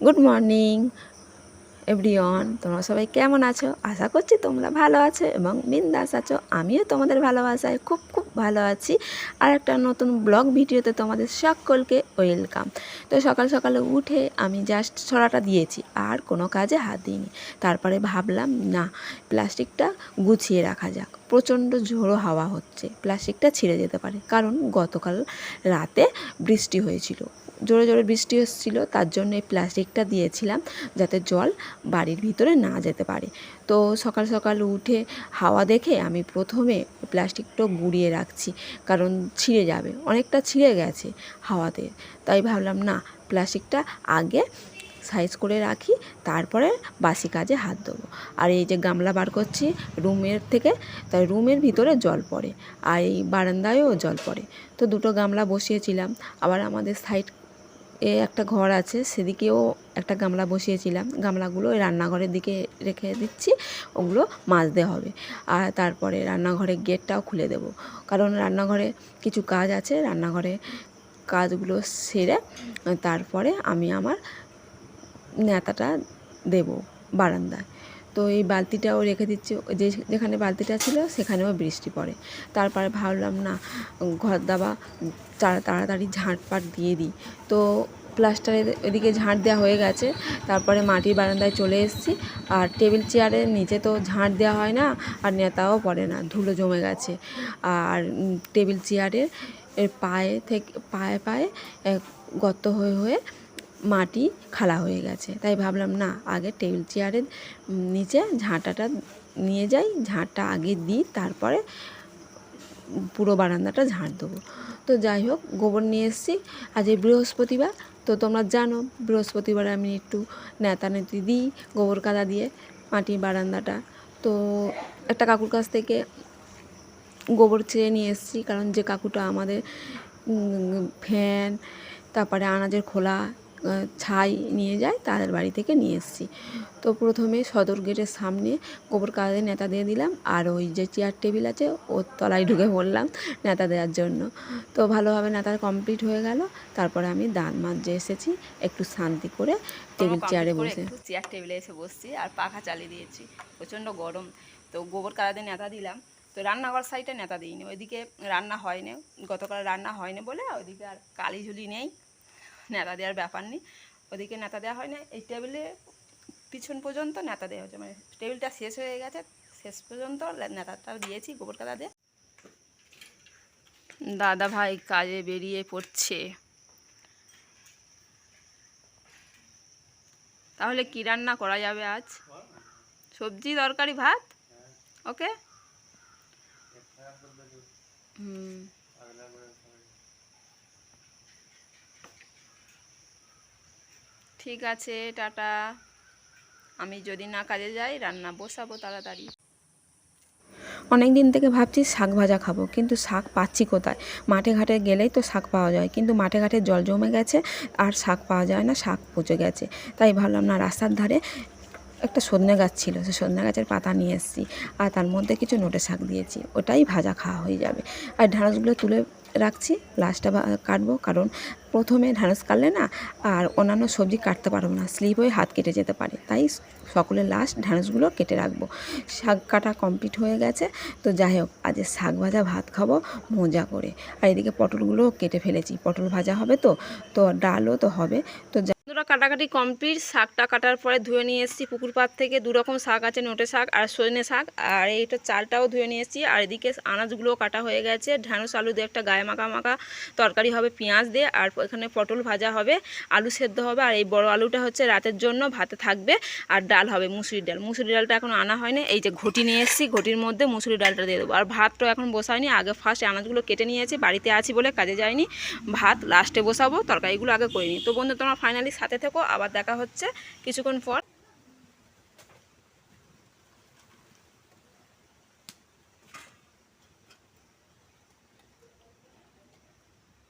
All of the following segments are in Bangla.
গুড মর্নিং এভরিওয়ান, তোমরা সবাই কেমন আছো? আশা করছি তোমরা ভালো আছো এবং বিন্দাস আছো। আমিও তোমাদের ভালোবাসায় খুব খুব ভালো আছি। আর একটা নতুন ব্লগ ভিডিওতে তোমাদের সকলকে ওয়েলকাম। তো সকাল সকালে উঠে আমি জাস্ট ছড়াটা দিয়েছি, আর কোনো কাজে হাত দিইনি। তারপরে ভাবলাম না, প্লাস্টিকটা গুছিয়ে রাখা যাক। প্রচণ্ড ঝোড়ো হাওয়া হচ্ছে, প্লাস্টিকটা ছিঁড়ে যেতে পারে, কারণ গতকাল রাতে বৃষ্টি হয়েছিল, জোরে জোরে বৃষ্টি হচ্ছিলো। তার জন্য এই প্লাস্টিকটা দিয়েছিলাম যাতে জল বাড়ির ভিতরে না যেতে পারে। তো সকাল সকাল উঠে হাওয়া দেখে আমি প্রথমে প্লাস্টিকটা গুঁড়িয়ে রাখছি, কারণ ছিঁড়ে যাবে, অনেকটা ছিঁড়ে গেছে হাওয়াতে। তাই ভাবলাম না, প্লাস্টিকটা আগে সাইজ করে রাখি, তারপরে বাসি কাজে হাত দেবো। আর এই যে গামলা বার করছি রুমের থেকে, তাই রুমের ভিতরে জল পড়ে, আর এই বারান্দায়ও জল পড়ে। তো দুটো গামলা বসিয়েছিলাম। আবার আমাদের সাইড একটা ঘর আছে, সেদিকেও একটা গামলা বসিয়েছিলাম। গামলাগুলো ওই রান্নাঘরের দিকে রেখে দিচ্ছি, ওগুলো মাজতে হবে। আর তারপরে রান্নাঘরের গেটটাও খুলে দেব, কারণ রান্নাঘরে কিছু কাজ আছে। রান্নাঘরে কাজগুলো সেরে তারপরে আমি আমার নেতাটা দেব বারান্দায়। তো এই বালতিটাও রেখে দিচ্ছি, যেখানে বালতিটা ছিল সেখানেও বৃষ্টি পড়ে। তারপরে ভাবলাম না, ঘর দাবা তাড়াতাড়ি ঝাঁটপাট দিয়ে দিই। তো প্লাস্টারের এদিকে ঝাঁট দেওয়া হয়ে গেছে। তারপরে মাটির বারান্দায় চলে এসেছি। আর টেবিল চেয়ারের নিচে তো ঝাঁট দেওয়া হয় না, আর নেতাও পড়ে না, ধুলো জমে গেছে। আর টেবিল চেয়ারের পায়ে থেকে পায়ে পায়ে গর্ত হয়ে হয়ে মাটি খালা হয়ে গেছে। তাই ভাবলাম না, আগে টেবিল চেয়ারের নিচে ঝাঁটাটা নিয়ে যাই, ঝাঁটটা আগে দিই, তারপরে পুরো বারান্দাটা ঝাঁট দেবো। তো যাই হোক, গোবর নিয়ে এসেছি। আজ এই বৃহস্পতিবার, তো তোমরা জানো বৃহস্পতিবার আমি একটু নেতানেতি দিই গোবর কাদা দিয়ে মাটির বারান্দাটা। তো একটা কাকুর কাছ থেকে গোবর চেয়ে নিয়ে এসেছি, কারণ যে কাকুটা আমাদের ফ্যান, তারপরে আনাজের খোলা, ছাই নিয়ে যায়, তাদের বাড়ি থেকে নিয়ে এসেছি। তো প্রথমে সদর গেটের সামনে গোবর কাদা নেতা দিয়ে দিলাম, আর ওই যে চেয়ার টেবিল আছে ওর তলায় ঢুকে পড়লাম নেতা দেওয়ার জন্য। তো ভালোভাবে নেতা কমপ্লিট হয়ে গেল। তারপরে আমি দাঁত মাজতে এসেছি, একটু শান্তি করে টেবিল চেয়ারে বসে, একটু চেয়ার টেবিলে এসে বসছি, আর পাখা চালিয়ে দিয়েছি, প্রচণ্ড গরম। তো গোবর কাদা দিয়ে নেতা দিলাম। তো রান্নাঘর সাইডে নেতা দিইনি, ওইদিকে রান্না হয়নি, গতকাল রান্না হয়নি বলে ওইদিকে আর কালি ঝুলি নেই, নেতা দেওয়ার ব্যাপার নেই, ওদিকে নেতা দেওয়া হয় না। এই টেবিলে পিছন পর্যন্ত নেতা দেওয়া হচ্ছে, মানে টেবিলটা শেষ হয়ে গেছে, শেষ পর্যন্ত নেতাটা দিয়েছি গোবর কাদা দিয়ে। দাদা ভাই কাজে বেরিয়ে পড়ছে। তাহলে কি রান্না করা যাবে আজ? সবজি, তরকারি, ভাত। ওকে। ঠিক আছে, টাটা। আমি যদি না কাজে যাই, রান্না বসাবো তাড়াতাড়ি। অনেক দিন থেকে ভাবছি শাক ভাজা খাবো, কিন্তু শাক পাচ্ছি কোথায়? মাঠে ঘাটে গেলেই তো শাক পাওয়া যায়, কিন্তু মাঠে ঘাটে জল জমে গেছে, আর শাক পাওয়া যায় না, শাক পচে গেছে। তাই ভাবলাম না, রাস্তার ধারে একটা সজনে গাছ ছিল, সে সজনে গাছের পাতা নিয়ে এসেছি, আর তার মধ্যে কিছু নোটে শাক দিয়েছি, ওটাই ভাজা খাওয়া হয়ে যাবে। আর ঢ্যাঁড়সগুলো তুলে রাখছি, লাস্টটা কাটবো, কারণ প্রথমে ঢ্যাঁড়স কাটলে না আর অন্যান্য সবজি কাটতে পারবো না, স্লিপ হয়ে হাত কেটে যেতে পারে। তাই সকলের লাস্ট ঢ্যাঁড়সগুলো কেটে রাখবো। শাক কাটা কমপ্লিট হয়ে গেছে। তো যাই হোক, আজ শাক ভাজা ভাত খাবো মজা করে। আর এদিকে পটলগুলোও কেটে ফেলেছি, পটল ভাজা হবে, তো ডালও তো হবে। তো বন্ধুরা, কাটাকাটি কমপ্লিট। শাকটা কাটার পরে ধুয়ে নিয়ে এসেছি পুকুর পাড় থেকে। দু রকম শাক আছে, নোটে শাক আর সজনে শাক, আর এইটা চালটাও ধুয়ে নিয়ে এসেছি। আর এদিকে আনাজগুলোও কাটা হয়ে গেছে। ঢ্যাঁড়স আলু দিয়ে একটা গায়ে মাখা মাখা তরকারি হবে পেঁয়াজ দিয়ে, আর এখানে পটল ভাজা হবে, আলু সেদ্ধ হবে। আর এই বড় আলুটা হচ্ছে রাতের জন্য, ভাতে থাকবে। আর ডাল হবে মুসুরির ডাল। মুসুরির ডালটা এখন আনা হয়নি, এই যে ঘটি নিয়ে এসেছি, ঘটির মধ্যে মুসুরির ডালটা দিয়ে দেবো। আর ভাতটা এখন বসাইনি, আগে ফার্স্ট আনাজগুলো কেটে নিয়েছি, বাড়িতে আছি বলে কাজে যায়নি। ভাত লাস্টে বসাবো, তরকারিগুলো আগে করে নিই। তো বন্ধু, তোমরা ফাইনালি সাথে থেকো, আবার দেখা হচ্ছে কিছুক্ষণ পর।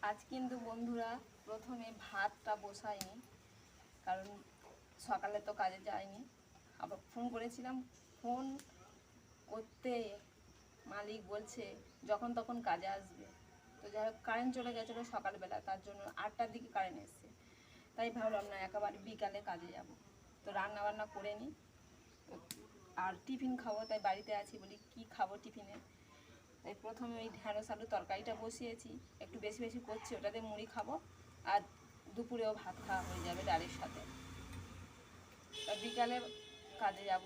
আজ কিন্তু বন্ধুরা প্রথমে ভাতটা বসাইনি, কারণ সকালে তো কাজে যায়নি। আবার ফোন করেছিলাম, ফোন করতে মালিক বলছে যখন তখন কাজে আসবে। তো যাই হোক, কারেন্ট চলে গেছিলো সকালবেলা, তার জন্য 8টার দিকে কারেন্ট এসছে। তাই ভাবলাম না একেবারে বিকালে কাজে যাব, তো রান্না বান্না করে নিই, আর টিফিন খাবো, তাই বাড়িতে আছি বলি কি খাবো টিফিনে। তাই প্রথমে ওই ঢ্যাঁড়স আলু তরকারিটা বসিয়েছি, একটু বেশি বেশি করছি, ওটাতে মুড়ি খাবো, আর দুপুরেও ভাত খাওয়া হয়ে যাবে ডালের সাথে। তা বিকালে কাজে যাব।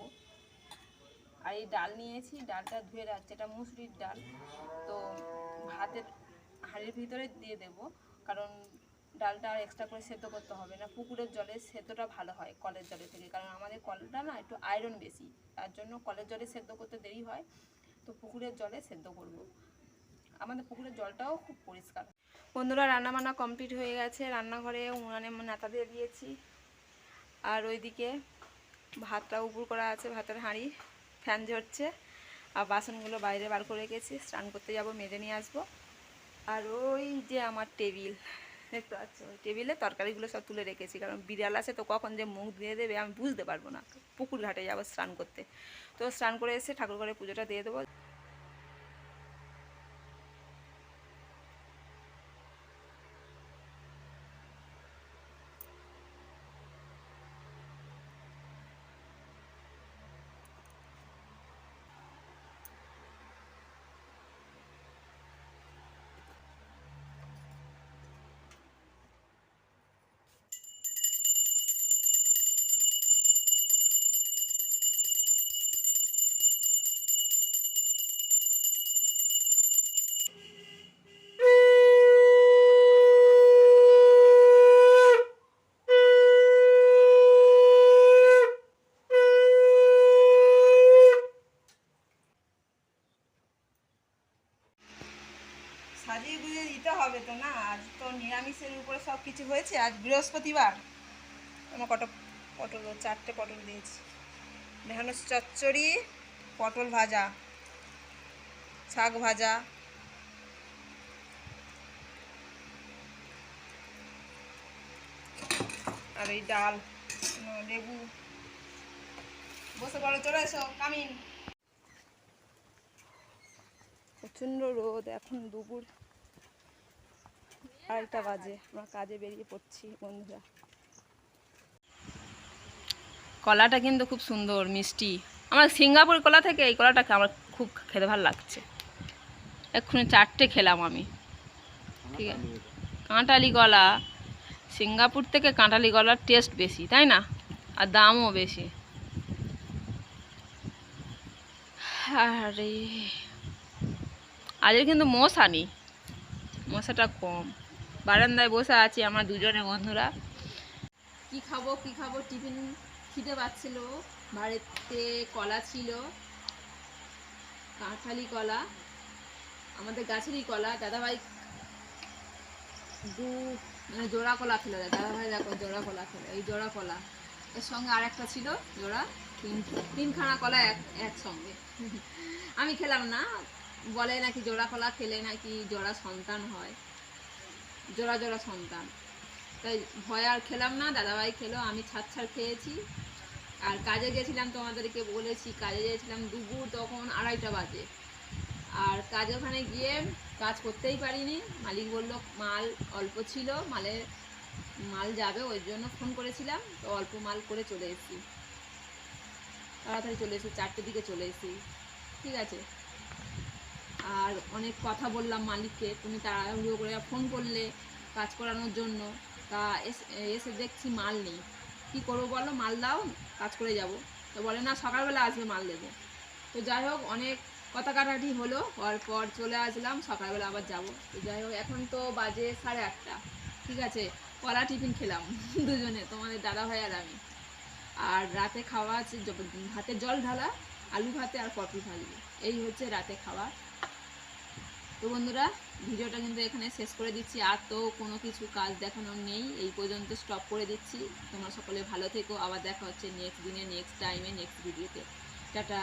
আর এই ডাল নিয়েছি, ডালটা ধুয়ে রাখছি, এটা মুসুরির ডাল, তো ভাতের হাঁড়ির ভিতরে দিয়ে দেব, কারণ ডালটা আর এক্সট্রা করে সেদ্ধ করতে হবে না। পুকুরের জলে সেদ্ধটা ভালো হয় কলের জলে থেকে, কারণ আমাদের কলটা না একটু আয়রন বেশি, তার জন্য কলের জলে সেদ্ধ করতে দেরি হয়, তো পুকুরের জলে সেদ্ধ করব। আমাদের পুকুরের জলটাও খুব পরিষ্কার। বন্ধুরা, রান্নাবান্না কমপ্লিট হয়ে গেছে, রান্নাঘরে উনানে নেতা দিয়ে দিয়েছি, আর ওইদিকে ভাতটা উপর করা আছে, ভাতের হাঁড়ি, ফ্যান ঝরছে, আর বাসনগুলো বাইরে বার করে রেখেছি, স্নান করতে যাব, মেজে নিয়ে আসবো। আর ওই যে আমার টেবিল দেখতে পাচ্ছ, ওই টেবিলে তরকারিগুলো সব তুলে রেখেছি, কারণ বিড়াল আছে তো কখন যে মুখ দিয়ে দেবে আমি বুঝতে পারবো না। পুকুর ঘাটে যাবো স্নান করতে, তো স্নান করে এসে ঠাকুর ঘরে পুজোটা দিয়ে দেবো। সাজিয়ে গুজিয়ে দিতে হবে তো না, আজ তো নিরামিষের উপরে সব কিছু হয়েছে, আজ বৃহস্পতিবার। আমার পটল 4টে পটল দিয়েছি, ঢেঁড়স চচ্চড়ি, পটল ভাজা, শাক ভাজা, আর এই ডাল, লেবু। বসে পড়ো, চলে এসো, কামিন। প্রচণ্ড রোদ, এখন দুপুর 2:30 বাজে, আমরা কাজে বেরিয়ে পড়ছি বন্ধুরা। কলাটা কিন্তু খুব সুন্দর মিষ্টি, আমার সিঙ্গাপুর কলা থেকে এই কলাটাকে আমার খুব খেতে ভালো লাগছে। এক্ষুনি 4টে খেলাম আমি, ঠিক আছে। কাঁঠালি কলা, সিঙ্গাপুর থেকে কাঁঠালি কলার টেস্ট বেশি, তাই না, আর দামও বেশি। আরে আজকে কিন্তু মশা নেই, মশাটা কম। বারান্দায় বসে আছি আমরা দুজনে বন্ধুরা। কি খাবো টিফিন খিদে পাচ্ছিল, বাড়িতে কলা ছিল, কাঁঠালি কলা, আমাদের গাছেরই কলা। দাদাভাই জোড়া কলা খেলো, দাদাভাই দেখো জোড়া কলা খেলো, এই জোড়া কলা, এর সঙ্গে আর একটা ছিল জোড়া, তিনখানা কলা একসঙ্গে। আমি খেলাম না, বলে নাকি জোড়া কলা খেলে নাকি জোড়া সন্তান হয়, জোড়া জোড়া সন্তান, তাই ভয় আর খেলাম না। দাদাভাই খেলো, আমি ছাড় খেয়েছি। আর কাজে গেছিলাম, তোমাদেরকে বলেছি কাজে গিয়েছিলাম দুপুর তখন 2:30 বাজে, আর কাজে ওখানে গিয়ে কাজ করতেই পারিনি। মালিক বলল মাল অল্প ছিল, মাল যাবে, ওই জন্য ফোন করেছিলাম, তো অল্প মাল করে চলে এসেছি, তাড়াতাড়ি চলে এসেছি, 4টের দিকে চলে এসেছি, ঠিক আছে। আর অনেক কথা বললাম মালিককে, তুমি তাড়াহুড়ো করে ফোন করলে কাজ করানোর জন্য, তা এসে দেখছি মাল নেই, কী করবো বলো, মাল দাও কাজ করে যাব। তো বলে না সকালবেলা আসবে মাল দেবো। তো যাই হোক অনেক কথা কাটাকাটি হলো, পর চলে আসলাম, সকালবেলা আবার যাব। তো যাই হোক এখন তো বাজে 8:30, ঠিক আছে। কলা টিফিন খেলাম দুজনে, তোমাদের দাদাভাই আর আমি। আর রাতে খাওয়া আছে ভাতের জল ঢালা, আলু ভাতে আর পটল ভাজি, এই হচ্ছে রাতে খাওয়া। তো বন্ধুরা, ভিডিওটা কিন্তু এখানে শেষ করে দিচ্ছি, আর তো কোনো কিছু কাজ দেখানোর নেই, এই পর্যন্ত স্টপ করে দিচ্ছি। তোমরা সকলে ভালো থেকো, আবার দেখা হচ্ছে নেক্সট দিনে, নেক্সট টাইমে, নেক্সট ভিডিওতে। টাটা।